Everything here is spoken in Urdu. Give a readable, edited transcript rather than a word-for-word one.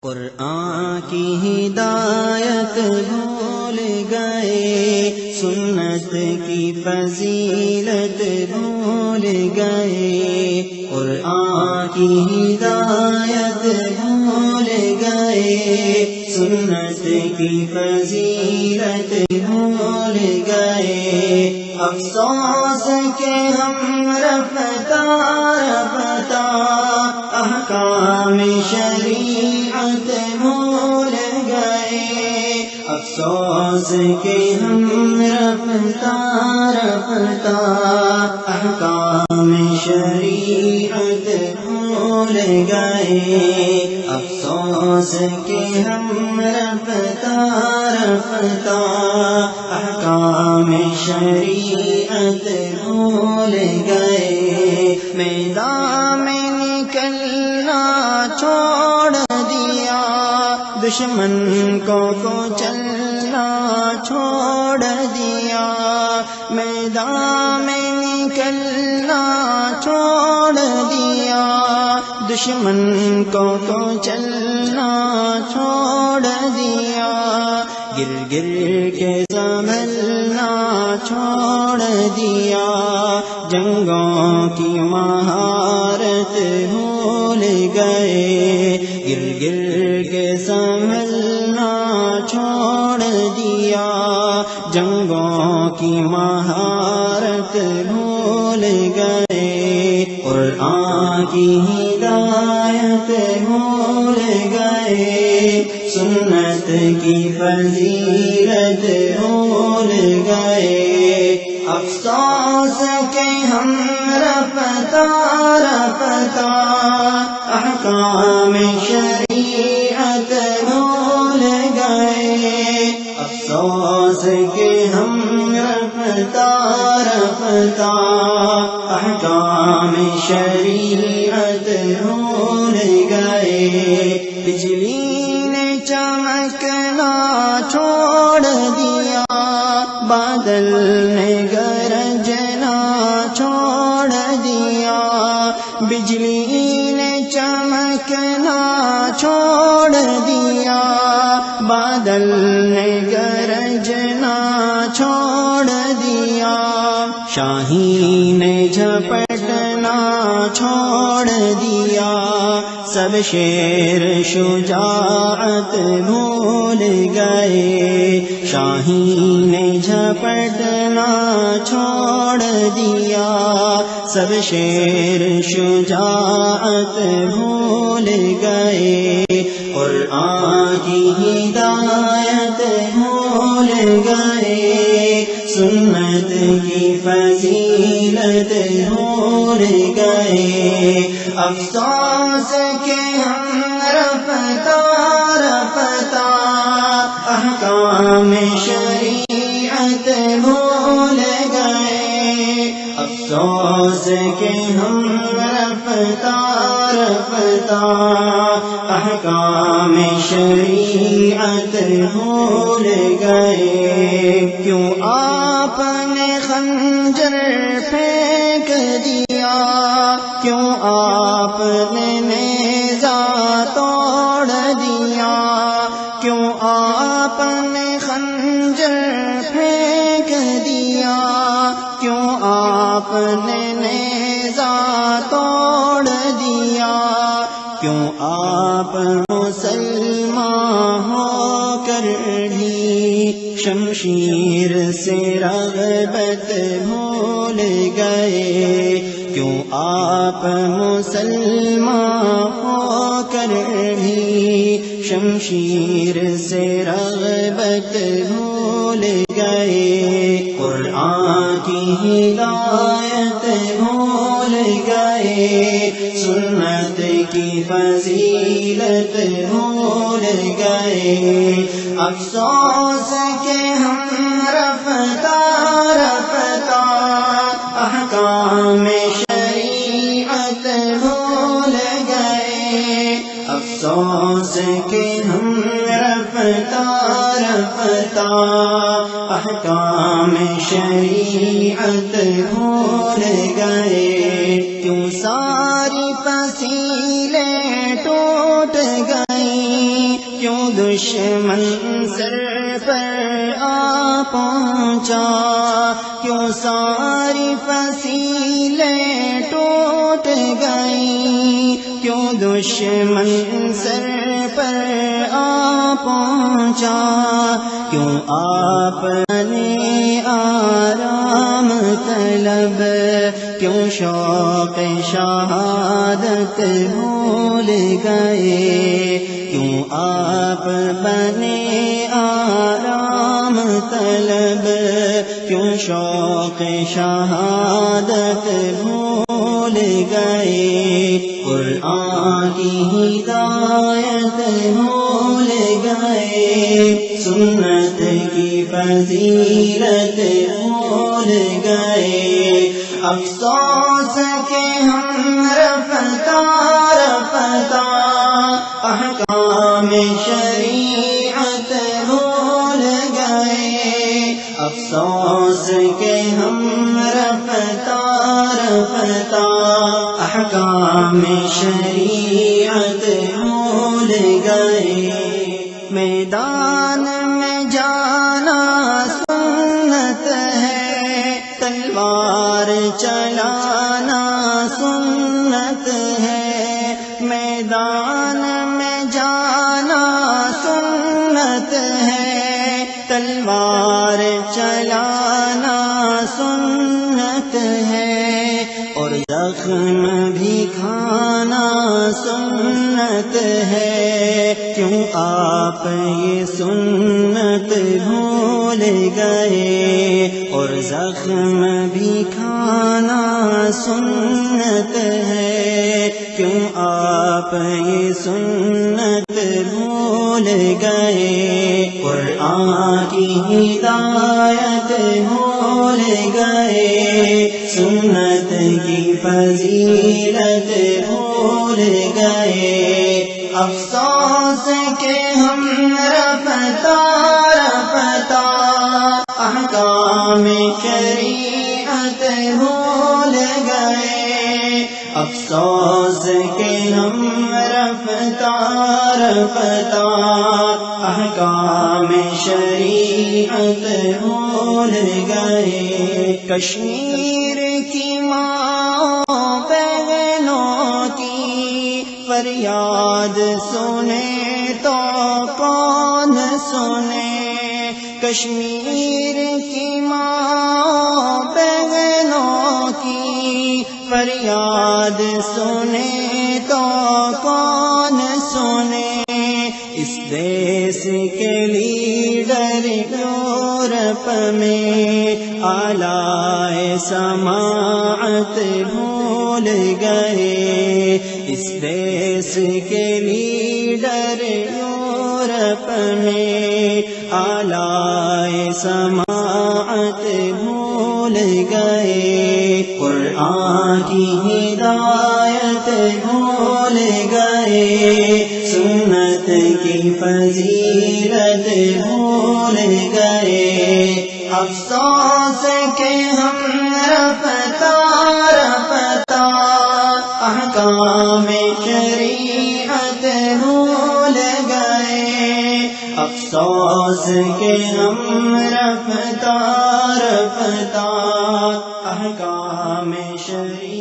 قرآن کی ہدایت بھول گئے، سنت کی فضیلت بھول گئے، قرآن کی ہدایت بھول گئے، سنت کی فضیلت بھول گئے، افسوس کہ ہم رفتہ رفتہ احکام شریعت بھول گئے، افسوس کہ ہم رفتہ رفتہ احکام شریعت بھول گئے، افسوس کہ ہم رفتہ رفتہ احکام شریعت بھول گئے، میدان میں نکلنا چھوڑ دیا، دشمن کو چلنا چھوڑ دیا، میدان میں نکلنا چھوڑ دیا، دشمن کو چلنا چھوڑ دیا، گر گر کے سنبھلنا چھوڑ دیا، جنگوں کی مہارت بھول گئے، گر گر کے سنبھلنا چھوڑ دیا، جنگوں کی مہارت بھول گئے، قرآن کی ہدایت بھول گئے، سنت کی فضیلت بھول گئے، افسوس کہ ہم رفتہ رفتہ احکام شریعت بھول گئے، افسوس کہ ہم رفتہ رفتہ احکام شریعت بھول گئے، بجلی نے چمکنا چھوڑ دیا، بادل نے گرجنا چھوڑ دیا، بجلی نے چمکنا چھوڑ دیا، بادل نے گرجنا چھوڑ دیا، شاہین نے جھپٹنا چھوڑ دیا، سب شیر شجاعت بھول گئے، شاہین نے جھپٹنا چھوڑ دیا، سب شیر شجاعت بھول گئے، قرآن کی ہدایت بھول گئے، سنت کی فضیلت بھول گئے، افسوس کہ ہم رفتہ رفتہ احکام شریعت بھول گئے، افسوس کہ ہم رفتہ رفتہ احکام شریعت بھول گئے، کیوں آپ نے خنجر پھینک دیا، کیوں آپ نے نیزہ توڑ دیا، کیوں آپ نے خنجر پھینک دیا، کیوں آپ نے نیزہ توڑ دیا، کیوں آپ مسلمان ہو کر بھی شمشیر سے رغبت بھول گئے، کیوں آپ مسلمان ہو کر بھی شمشیر سے رغبت بھول گئے، قرآن کی ہدایت بھول گئے، سنت کی فضیلت بھول گئے، افسوس کہ ہم رفتہ رفتہ احکام شریعت بھول گئے، افسوس کہ ہم رفتہ رفتہ احکام شریعت بھول گئے، کیوں ساری فصیلیں ٹوٹ گئیں، کیوں دشمن سر پر آ پہنچا، کیوں ساری فصیلیں ٹوٹ گئیں، کیوں دشمن سر پر آ پہنچا، کیوں آپ نے آرام طلب، کیوں شوق شہادت بھول گئے، کیوں آپ بنے آرام طلب، کیوں شوق شہادت بھول گئے، قرآن کی ہدایت بھول گئے، سنت کی فضیلت بھول گئے، افسوس کہ ہم رفتہ رفتہ احکام شریعت بھول گئے، افسوس کہ ہم رفتہ رفتہ احکام شریعت بھول گئے، میدان میں جانا سنت ہے، تلوار چلانا سنت ہے، میدان میں جانا سنت ہے، تلوار چلانا سنت ہے، اور زخم بھی کھانا سنت ہے، کیوں آپ یہ سنت بھول گئے، اور زخم بھی کھانا سنت ہے، کیوں آپ یہ سنت بھول گئے، قرآن کی ہدایت بھول گئے، سنت کی فضیلت بھول گئے، افسوس کہ ہم رفتہ رفتہ احکام شریعت بھول گئے، افسوس کہ ہم رفتہ رفتہ احکام شریعت بھول گئے، کشمیر کی ماں بہنوں کی فریاد سنے تو کون سنے، کشمیر کی ماں بہنوں کی فریاد سنے تو کون سنے، اس دیس کے لیڈر یورپ میں آلائے سماعت بھول گئے، اس دیس کے لیڈر یورپ میں آلائے سماعت بھول گئے، قرآن کی ہدایت بھول گئے، سنت کی فضیلت بھول گئے، افسوس کہ ہم رفتہ رفتہ احکام شریعت بھول گئے، افسوس کہ ہم رفتہ رفتہ احکام شریعت